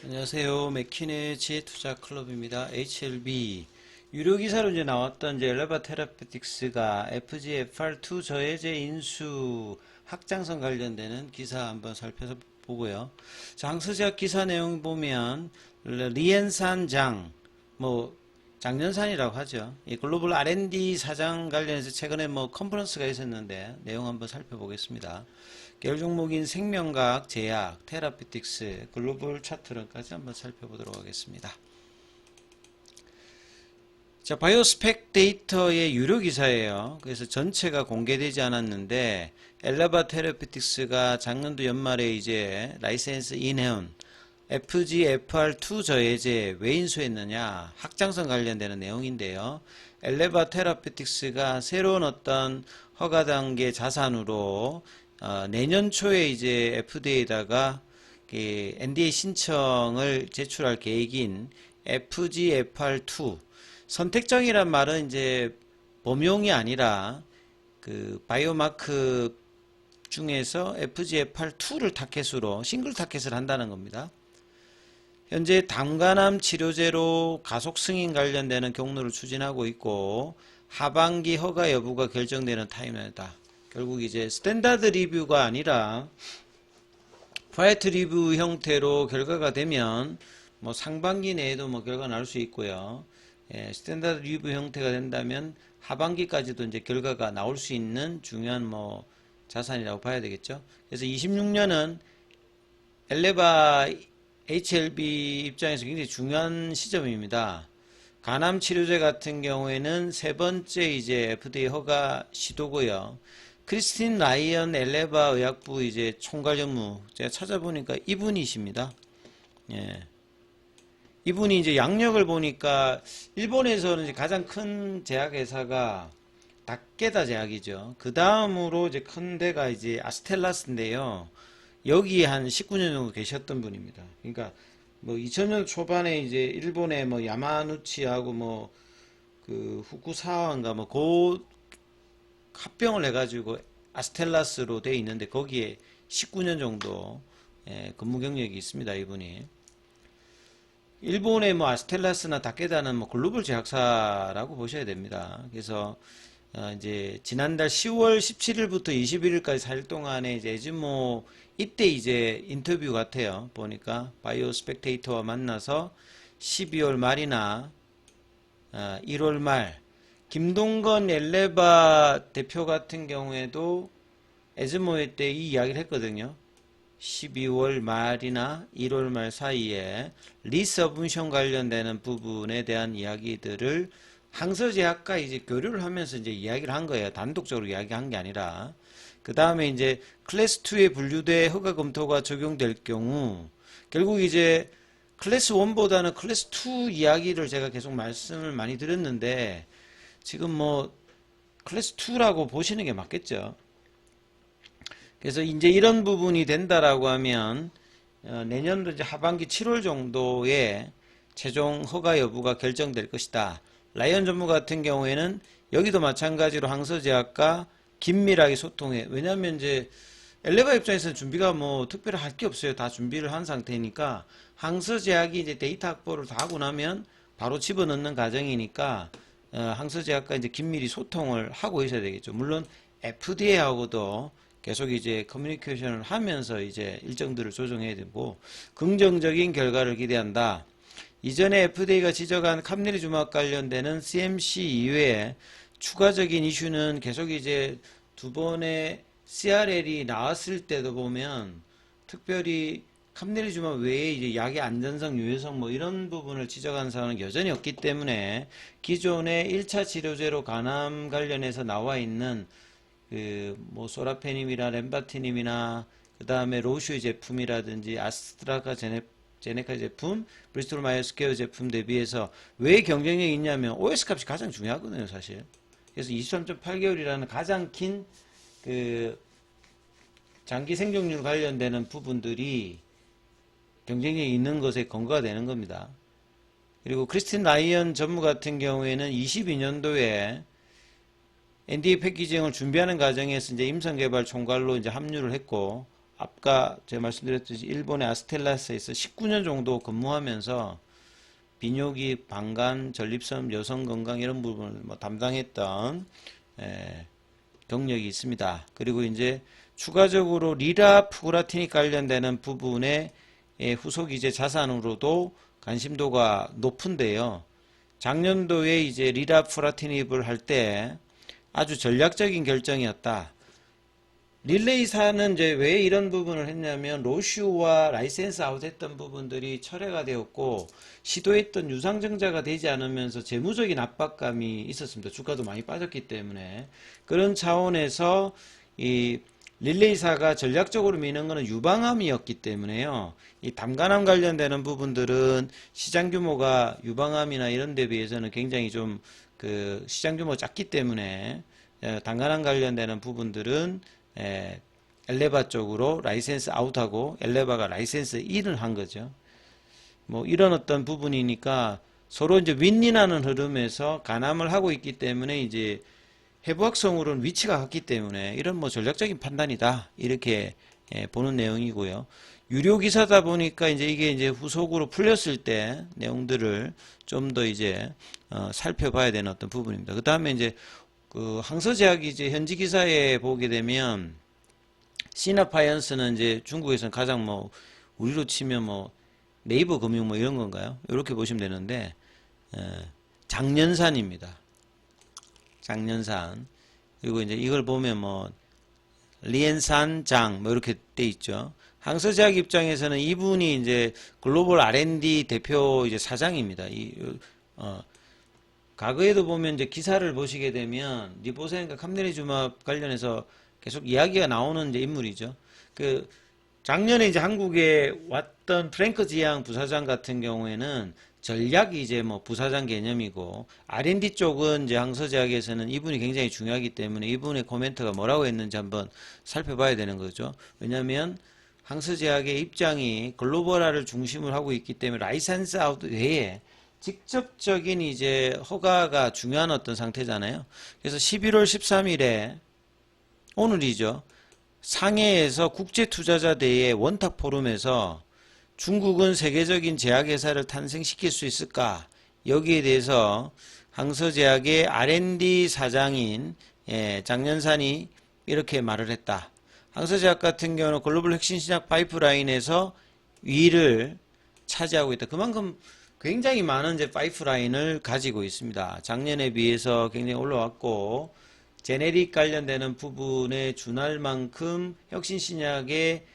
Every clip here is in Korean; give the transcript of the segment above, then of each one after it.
안녕하세요. 맥킨의 지혜투자클럽입니다. HLB 유료기사로 이제 나왔던 이제 엘레바 테라피틱스가 FGFR2 저해제 인수 확장성 관련되는 기사 한번 살펴서 보고요. 자, 항서제약 기사 내용 보면 리엔산 장, 장년산이라고 하죠. 이 글로벌 R&D 사장 관련해서 최근에 컨퍼런스가 있었는데 내용 한번 살펴보겠습니다. 계열 종목인 생명과학, 제약, 테라피틱스, 글로벌 차트론까지 한번 살펴보도록 하겠습니다. 자, 바이오스펙 데이터의 유료 기사예요. 그래서 전체가 공개되지 않았는데 엘레바 테라피틱스가 작년도 연말에 이제 라이센스 인해온 FGFR2 저해제 왜 인수했느냐 확장성 관련되는 내용인데요. 엘레바 테라피틱스가 새로운 어떤 허가 단계 자산으로 내년 초에 이제 FDA에다가 NDA 신청을 제출할 계획인 FGFR2 선택적이란 말은 이제 범용이 아니라 그 바이오마크 중에서 FGFR2를 타켓으로 싱글 타켓을 한다는 겁니다. 현재 담관암 치료제로 가속 승인 관련되는 경로를 추진하고 있고 하반기 허가 여부가 결정되는 타임이다. 결국 이제 스탠다드 리뷰가 아니라 화이트 리뷰 형태로 결과가 되면 상반기 내에도 결과가 나올 수 있고요. 스탠다드 리뷰 형태가 된다면 하반기까지도 이제 결과가 나올 수 있는 중요한 자산이라고 봐야 되겠죠. 그래서 26년은 엘레바 HLB 입장에서 굉장히 중요한 시점입니다. 간암 치료제 같은 경우에는 세 번째 이제 FDA 허가 시도고요. 크리스틴 라이언 엘레바 의약부 이제 총괄전무 제가 찾아보니까 이분이십니다. 예. 이분이 이제 양력을 보니까 일본에서는 이제 가장 큰 제약회사가 다케다 제약이죠. 그 다음으로 이제 큰 데가 이제 아스텔라스인데요. 여기에 한 19년 정도 계셨던 분입니다. 그러니까 2000년 초반에 이제 일본의 야마누치하고 그 후쿠사와인가 그 합병을 해가지고 아스텔라스로 돼 있는데 거기에 19년 정도 근무 경력이 있습니다. 이분이 일본의 아스텔라스나 다케다는 글로벌 제약사라고 보셔야 됩니다. 그래서 이제 지난달 10월 17일부터 21일까지 4일 동안에 이제 에즈모 이때 이제 인터뷰 같아요. 보니까 바이오 스펙테이터와 만나서 12월 말이나 1월 말 김동건 엘레바 대표 같은 경우에도 에즈모에 때 이 이야기를 했거든요. 12월 말이나 1월 말 사이에 리서브션 관련되는 부분에 대한 이야기들을 항서제약과 이제 교류를 하면서 이제 이야기를 한 거예요. 단독적으로 이야기한 게 아니라. 그 다음에 이제 클래스 2에 분류돼 허가 검토가 적용될 경우 결국 이제 클래스 1보다는 클래스 2 이야기를 제가 계속 말씀을 많이 드렸는데 지금 클래스 2라고 보시는 게 맞겠죠. 그래서 이제 이런 부분이 된다라고 하면 내년도 이제 하반기 7월 정도에 최종 허가 여부가 결정될 것이다. 라이언 전무 같은 경우에는 여기도 마찬가지로 항서제약과 긴밀하게 소통해. 왜냐하면 이제 엘레바 입장에서는 준비가 특별히 할 게 없어요. 다 준비를 한 상태니까 항서제약이 이제 데이터 확보를 다 하고 나면 바로 집어넣는 과정이니까 항서제약과 이제 긴밀히 소통을 하고 있어야 되겠죠. 물론 FDA하고도 계속 이제 커뮤니케이션을 하면서 이제 일정들을 조정해야 되고 긍정적인 결과를 기대한다. 이전에 FDA가 지적한 캄네리주막 관련되는 CMC 이외에 추가적인 이슈는 계속 이제 두 번의 CRL이 나왔을 때도 보면 특별히 캄네리주막 외에 이제 약의 안전성, 유해성 이런 부분을 지적한 사항은 여전히 없기 때문에 기존의 1차 치료제로 간암 관련해서 나와 있는 소라페님이나 렘바티님이나 그 다음에 로슈 제품이라든지 아스트라제네카 제품, 브리스톨 마이어스케어 제품 대비해서 왜 경쟁력이 있냐면 OS 값이 가장 중요하거든요, 사실. 그래서 23.8개월이라는 가장 긴 장기 생존율 관련되는 부분들이 경쟁력이 있는 것에 근거가 되는 겁니다. 그리고 크리스틴 라이언 전무 같은 경우에는 22년도에 NDA 패키징을 준비하는 과정에서 이제 임상개발 총괄로 이제 합류를 했고 아까 제가 말씀드렸듯이 일본의 아스텔라스에서 19년 정도 근무하면서 비뇨기, 방간, 전립선, 여성 건강 이런 부분을 뭐 담당했던 경력이 있습니다. 그리고 이제 추가적으로 리라푸그라틴이 관련되는 부분의 후속 이제 자산으로도 관심도가 높은데요. 작년도에 이제 리라푸그라틴입을 할 때 아주 전략적인 결정이었다. 릴레이사는 이제 왜 이런 부분을 했냐면 로슈와 라이센스 아웃했던 부분들이 철회가 되었고 시도했던 유상증자가 되지 않으면서 재무적인 압박감이 있었습니다. 주가도 많이 빠졌기 때문에 그런 차원에서 이 릴레이사가 전략적으로 미는 것은 유방암이었기 때문에요. 이 담간암 관련되는 부분들은 시장 규모가 유방암이나 이런 데 비해서는 굉장히 좀 그 시장 규모가 작기 때문에 담간암 관련되는 부분들은 엘레바 쪽으로 라이센스 아웃하고 엘레바가 라이센스 인을 한 거죠. 뭐 이런 어떤 부분이니까 서로 이제 윈윈하는 흐름에서 간암을 하고 있기 때문에 이제 해부학성으로는 위치가 같기 때문에 이런 뭐 전략적인 판단이다 이렇게 보는 내용이고요. 유료 기사다 보니까 이제 이게 이제 후속으로 풀렸을 때 내용들을 좀 더 이제 살펴봐야 되는 어떤 부분입니다. 그 다음에 이제 그 항서제약이 이제 현지 기사에 보게 되면 시나파이언스는 이제 중국에서는 가장 뭐 우리로 치면 뭐 네이버 금융 뭐 이런 건가요? 이렇게 보시면 되는데 장년산입니다. 장년산. 그리고 이제 이걸 보면 뭐 리엔산장 뭐 이렇게 돼 있죠. 항서제약 입장에서는 이분이 이제 글로벌 R&D 대표 이제 사장입니다. 과거에도 보면 이제 기사를 보시게 되면 리보센과 감내리주맙 관련해서 계속 이야기가 나오는 이제 인물이죠. 그 작년에 이제 한국에 왔던 프랭크 지양 부사장 같은 경우에는 전략이 이제 뭐 부사장 개념이고 R&D 쪽은 이제 항서제약에서는 이분이 굉장히 중요하기 때문에 이분의 코멘트가 뭐라고 했는지 한번 살펴봐야 되는 거죠. 왜냐하면 항서제약의 입장이 글로벌화를 중심으로 하고 있기 때문에 라이센스 아웃 외에 직접적인 이제 허가가 중요한 어떤 상태잖아요. 그래서 11월 13일에 오늘이죠. 상해에서 국제투자자대회 원탁 포럼에서 중국은 세계적인 제약회사를 탄생시킬 수 있을까? 여기에 대해서 항서제약의 R&D 사장인 장년산이 이렇게 말을 했다. 항서제약 같은 경우는 글로벌 혁신 신약 파이프라인에서 위를 차지하고 있다. 그만큼 굉장히 많은 이제 파이프라인을 가지고 있습니다. 작년에 비해서 굉장히 올라왔고 제네릭 관련되는 부분에 준할 만큼 혁신 신약의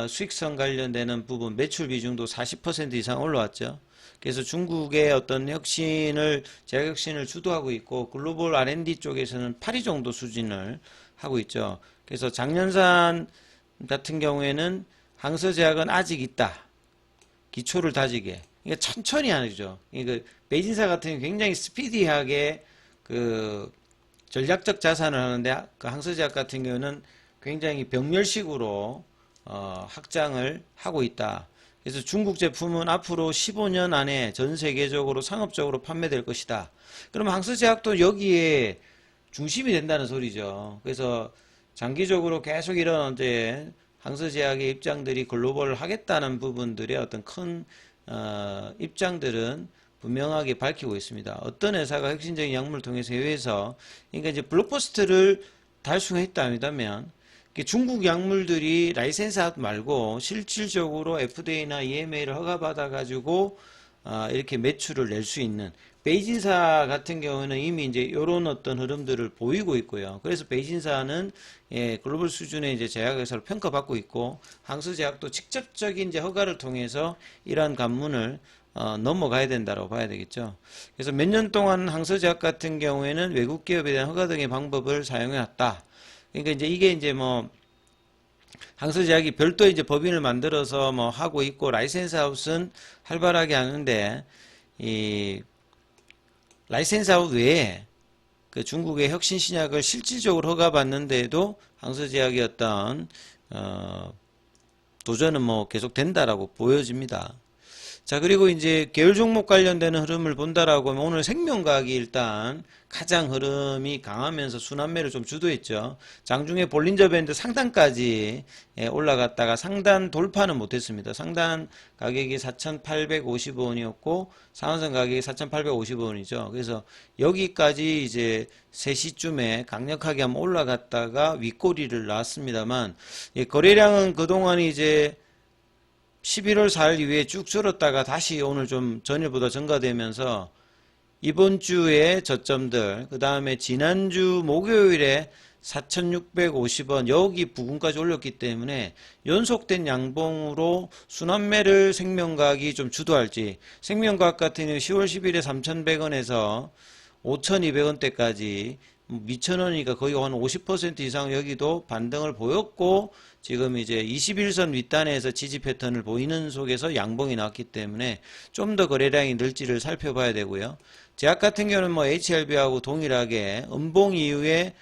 수익성 관련되는 부분 매출 비중도 40% 이상 올라왔죠. 그래서 중국의 어떤 혁신을 제약 혁신을 주도하고 있고 글로벌 R&D 쪽에서는 8위 정도 수준을 하고 있죠. 그래서 장년산 같은 경우에는 항서제약은 아직 있다. 기초를 다지게. 그러니까 천천히 하죠. 그러니까 베이진사 같은 경우 굉장히 스피디하게 그 전략적 자산을 하는데 그 항서제약 같은 경우는 굉장히 병렬식으로 확장을 하고 있다. 그래서 중국 제품은 앞으로 15년 안에 전 세계적으로 상업적으로 판매될 것이다. 그럼 항서제약도 여기에 중심이 된다는 소리죠. 그래서 장기적으로 계속 이런 이제 항서제약의 입장들이 글로벌 하겠다는 부분들의 어떤 큰 입장들은 분명하게 밝히고 있습니다. 어떤 회사가 혁신적인 약물을 통해서 해외에서 그러니까 이제 블록버스터를 달성했다면 중국 약물들이 라이센스 아웃 말고 실질적으로 FDA나 EMA를 허가받아 가지고 이렇게 매출을 낼 수 있는 베이진사 같은 경우는 이미 이제 이런 어떤 흐름들을 보이고 있고요. 그래서 베이진사는 글로벌 수준의 이제 제약회사로 평가받고 있고 항서제약도 직접적인 이제 허가를 통해서 이러한 관문을 넘어가야 된다고 봐야 되겠죠. 그래서 몇 년 동안 항서제약 같은 경우에는 외국 기업에 대한 허가 등의 방법을 사용해 왔다. 그러니까 이제 이게 이제 뭐 항서제약이 별도 이제 법인을 만들어서 뭐 하고 있고 라이센스 아웃은 활발하게 하는데 이 라이센스 아웃 외에 그 중국의 혁신 신약을 실질적으로 허가받는데도 항서제약의 어떤 도전은 뭐 계속 된다라고 보여집니다. 자, 그리고 이제 계열 종목 관련되는 흐름을 본다라고 하면 오늘 생명과학이 일단 가장 흐름이 강하면서 순환매를 좀 주도했죠. 장중에 볼린저 밴드 상단까지 올라갔다가 상단 돌파는 못했습니다. 상단 가격이 4,850원이었고 상한선 가격이 4,850원이죠. 그래서 여기까지 이제 3시쯤에 강력하게 한번 올라갔다가 윗꼬리를 놨습니다만 거래량은 그동안 이제 11월 4일 이후에 쭉 줄었다가 다시 오늘 좀 전일보다 증가되면서 이번 주에 저점들, 그 다음에 지난주 목요일에 4,650원 여기 부근까지 올렸기 때문에 연속된 양봉으로 순환매를 생명과학이 좀 주도할지, 생명과학 같은 경우 10월 10일에 3,100원에서 5,200원대까지 미천원이니까 거의 한 50% 이상 여기도 반등을 보였고, 지금 이제 21선 윗단에서 지지 패턴을 보이는 속에서 양봉이 나왔기 때문에 좀 더 거래량이 늘지를 살펴봐야 되고요. 제약 같은 경우는 뭐 HLB하고 동일하게 음봉 이후에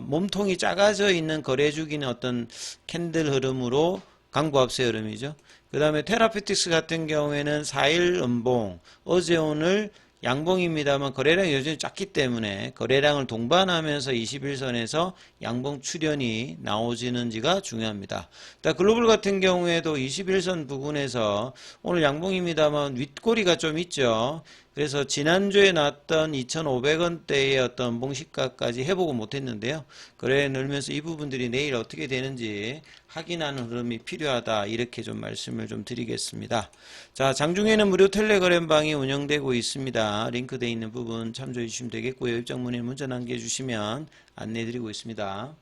몸통이 작아져 있는 거래주기는 어떤 캔들 흐름으로 강보합세 흐름이죠. 그 다음에 테라피틱스 같은 경우에는 4일 음봉, 어제 오늘 양봉입니다만 거래량이 여전히 작기 때문에 거래량을 동반하면서 21선에서 양봉 출현이 나오지는지가 중요합니다. 글로벌 같은 경우에도 21선 부근에서 오늘 양봉입니다만 윗꼬리가 좀 있죠. 그래서 지난주에 나왔던 2,500원대의 어떤 봉시가까지 해보고 못했는데요. 거래에 늘면서 이 부분들이 내일 어떻게 되는지 확인하는 흐름이 필요하다, 이렇게 좀 말씀을 좀 드리겠습니다. 자, 장중에는 무료 텔레그램방이 운영되고 있습니다. 링크되어 있는 부분 참조해 주시면 되겠고요. 입장 문의 문자 남겨주시면 안내해 드리고 있습니다.